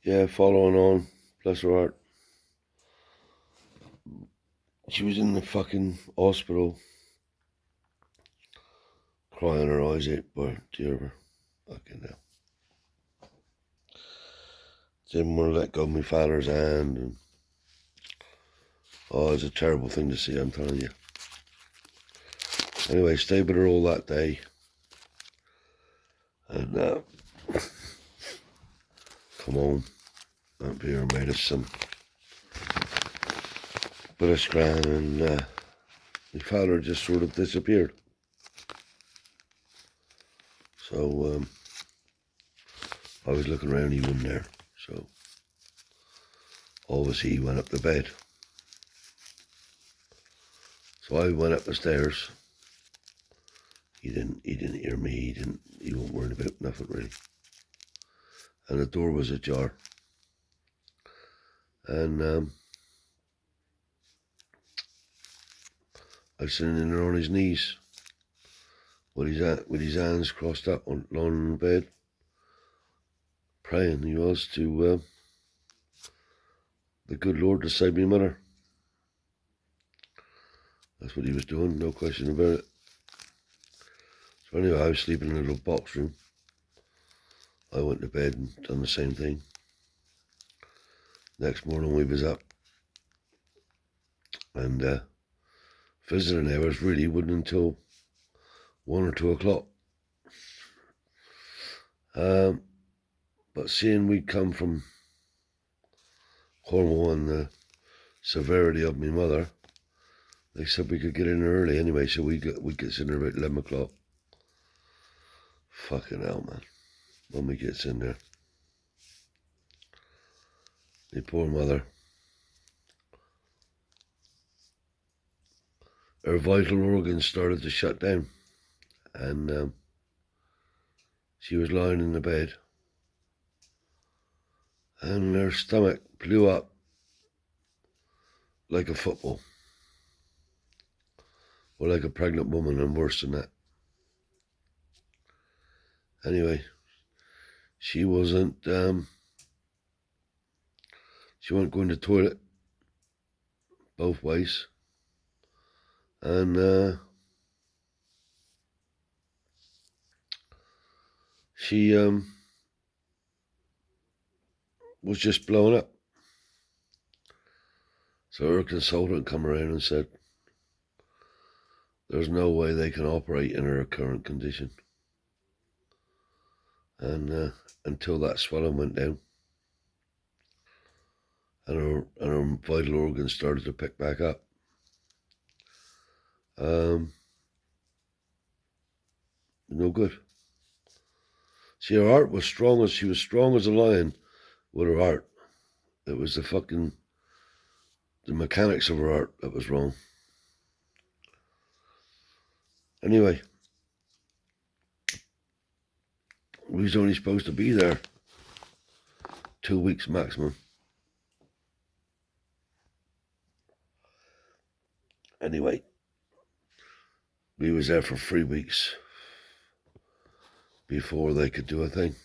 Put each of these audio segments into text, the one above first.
yeah, following on, bless her heart. She was in the fucking hospital, crying her eyes out, but dear her. Fucking hell. Didn't want to let go of my father's hand, and oh, it's a terrible thing to see, I'm telling you. Anyway, stayed with her all that day, and come home, up here and made us some bit of scran, and my father just sort of disappeared. So I was looking around, he wasn't there. So obviously he went up to bed. So I went up the stairs. He didn't hear me. He wasn't worried about nothing really. And the door was ajar. And I was sitting in there on his knees, with his hands crossed up on the bed, praying. He was to the good Lord to save me mother. That's what he was doing, no question about it. So anyway, I was sleeping in a little box room. I went to bed and done the same thing. Next morning we was up, and visiting hours really wasn't until 1 or 2 o'clock. But seeing we'd come from Cornwall and the severity of my mother, they said we could get in early anyway, so we get in there about 11 o'clock. Fucking hell, man. When we gets in there, my poor mother, her vital organs started to shut down, and she was lying in the bed, and her stomach blew up like a football, or like a pregnant woman, and worse than that. Anyway, she wasn't going to the toilet both ways, and she was just blowing up. So her consultant come around and said, there's no way they can operate in her current condition. And until that swelling went down, and her vital organs started to pick back up, no good. See, her heart was strong as, she was strong as a lion with her heart. It was the mechanics of her heart that was wrong. Anyway, we was only supposed to be there 2 weeks maximum. Anyway, we was there for 3 weeks before they could do a thing.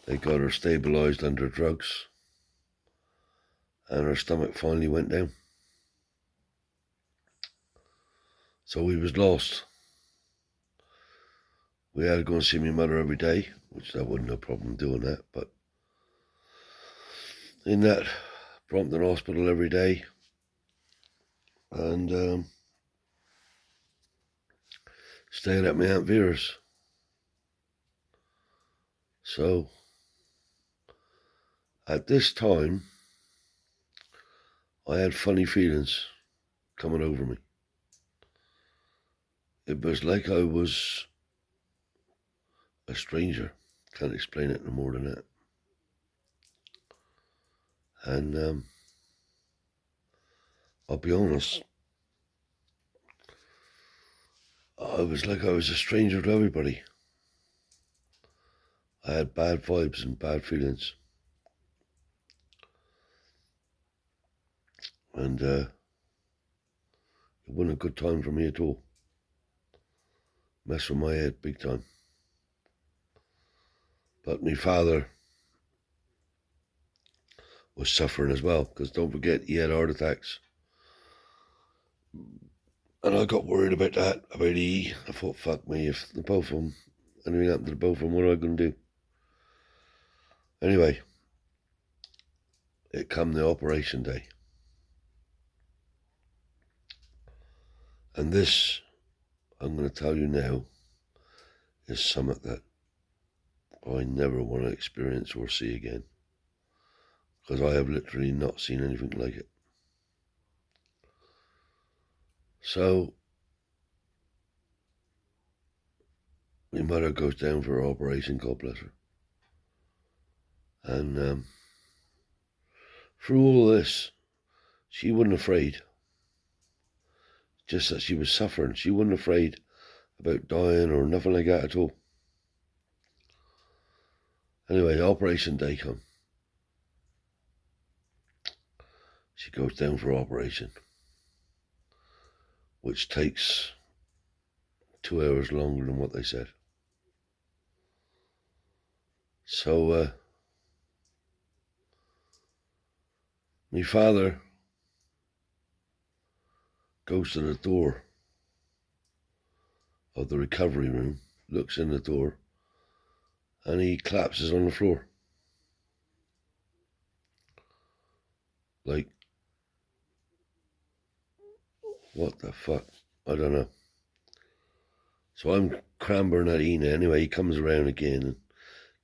They got her stabilized under drugs, and her stomach finally went down. So we was lost. We had to go and see my mother every day, which that wasn't no problem doing that, but in that Brompton Hospital every day, and staying at my Aunt Vera's. So at this time, I had funny feelings coming over me. It was like I was a stranger. Can't explain it no more than that. And I'll be honest, I was like I was a stranger to everybody. I had bad vibes and bad feelings. And it wasn't a good time for me at all. Messed with my head big time. But my father was suffering as well, because don't forget he had heart attacks. And I got worried about that, about E. I thought, fuck me, if the both of them, anything happened to the both of them, what am I going to do? Anyway, it come the operation day. And this, I'm going to tell you now, is something that I never want to experience or see again. Because I have literally not seen anything like it. So, my mother goes down for her operation, God bless her. And through all this, she wasn't afraid. Just that she was suffering. She wasn't afraid about dying or nothing like that at all. Anyway, operation day come. She goes down for operation, which takes 2 hours longer than what they said. So, my father goes to the door of the recovery room, looks in the door, and he collapses on the floor. Like, what the fuck? I don't know. So I'm clambering at Ina. Anyway, he comes around again and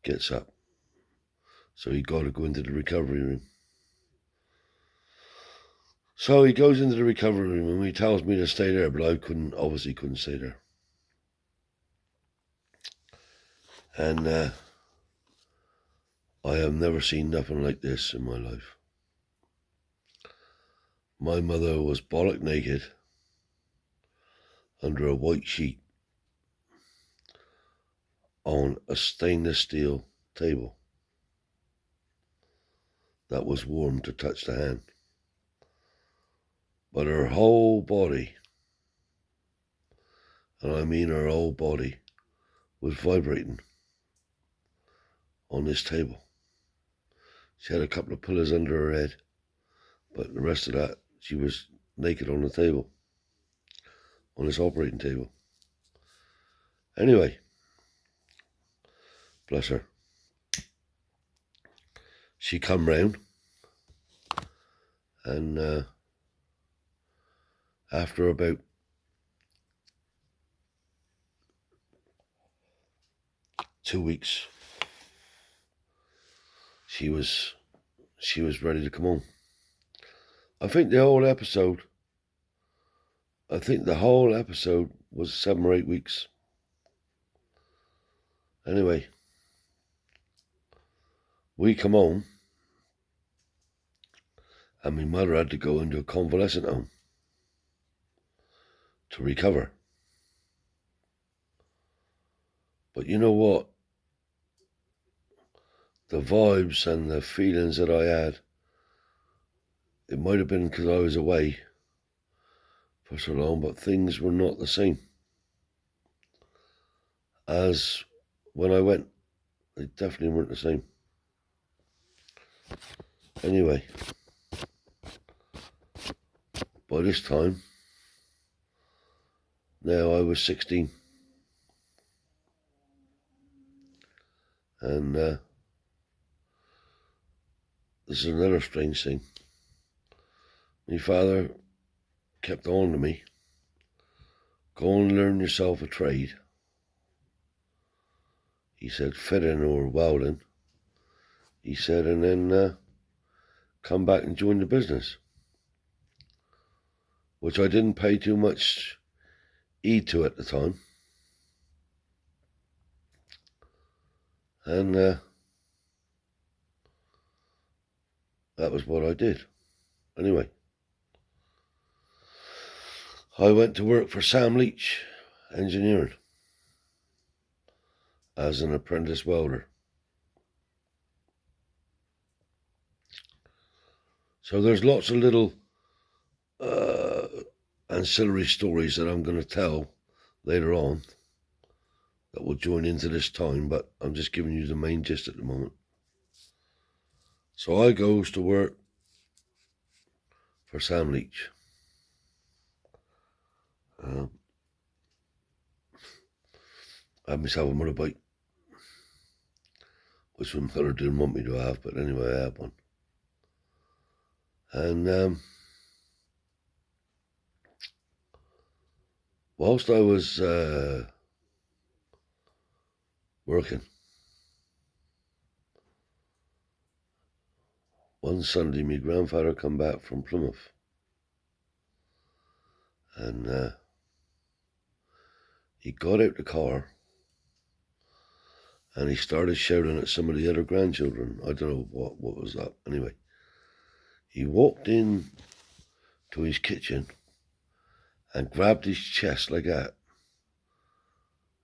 gets up. So he got to go into the recovery room. So he goes into the recovery room and he tells me to stay there, but I obviously couldn't stay there. And I have never seen nothing like this in my life. My mother was bollock naked under a white sheet on a stainless steel table that was warm to touch the hand. But her whole body, and I mean her whole body, was vibrating on this table. She had a couple of pillows under her head, but the rest of that, she was naked on the table, on this operating table. Anyway, bless her. She come round, and after about 2 weeks, she was ready to come home. I think the whole episode was 7 or 8 weeks. Anyway, we come home, and my mother had to go into a convalescent home to recover. But you know what? The vibes and the feelings that I had, it might have been because I was away for so long, but things were not the same as when I went. They definitely weren't the same. Anyway, by this time, now I was 16. And this is another strange thing. My father kept on to me, go and learn yourself a trade. He said fitting or welding. He said, and then come back and join the business. Which I didn't pay too much heed to at the time. And that was what I did. Anyway, I went to work for Sam Leach Engineering as an apprentice welder. So there's lots of little ancillary stories that I'm going to tell later on that will join into this time, but I'm just giving you the main gist at the moment. So I goes to work for Sam Leach. I had myself a motorbike, which my mother didn't want me to have, but anyway, I had one. And whilst I was working, one Sunday my grandfather come back from Plymouth, and he got out the car and he started shouting at some of the other grandchildren. I don't know what was that. Anyway, he walked in to his kitchen and grabbed his chest like that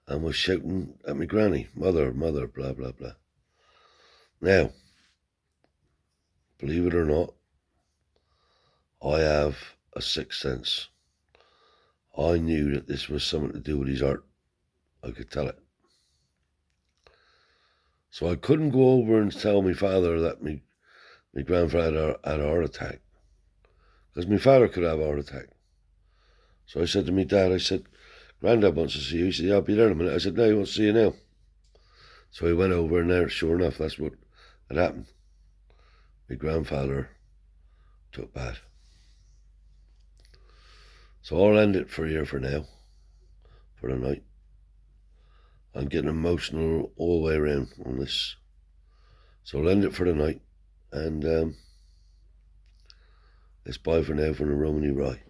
and was shouting at my granny, mother, mother, blah, blah, blah. Now, believe it or not, I have a sixth sense. I knew that this was something to do with his art. I could tell it. So I couldn't go over and tell my father that my grandfather had a heart attack, because my father could have a heart attack. So I said to my dad, I said, Grandad wants to see you. He said, yeah, I'll be there in a minute. I said, no, he wants to see you now. So he went over, and there, sure enough, that's what had happened. My grandfather took bad. So I'll end it for here for now, for the night. I'm getting emotional all the way around on this. So I'll end it for the night, and it's bye for now from the Romany Rye.